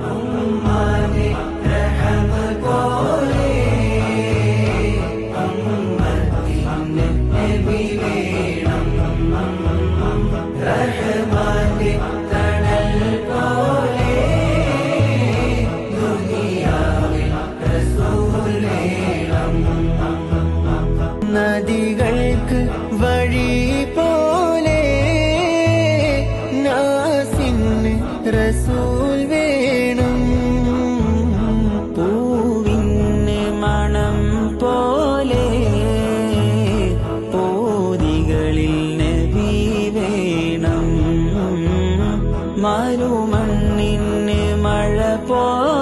ഉമ്മാന്റെ റഹമ പോലെ ഉമ്മത്തിന് നബി വേണം. റഹ്മാന്റെ തണൽ പോലെ ദുനിയാവിൽ റസൂൽ വേണം. നദികൾക്ക് വഴി പോലെ നാസിന് റസൂൽ വേണം. പൂവിന് മണം പോലെ പോതികളിൽ നബി വേണം. മരുമണ്ണിന് മഴ പോലെ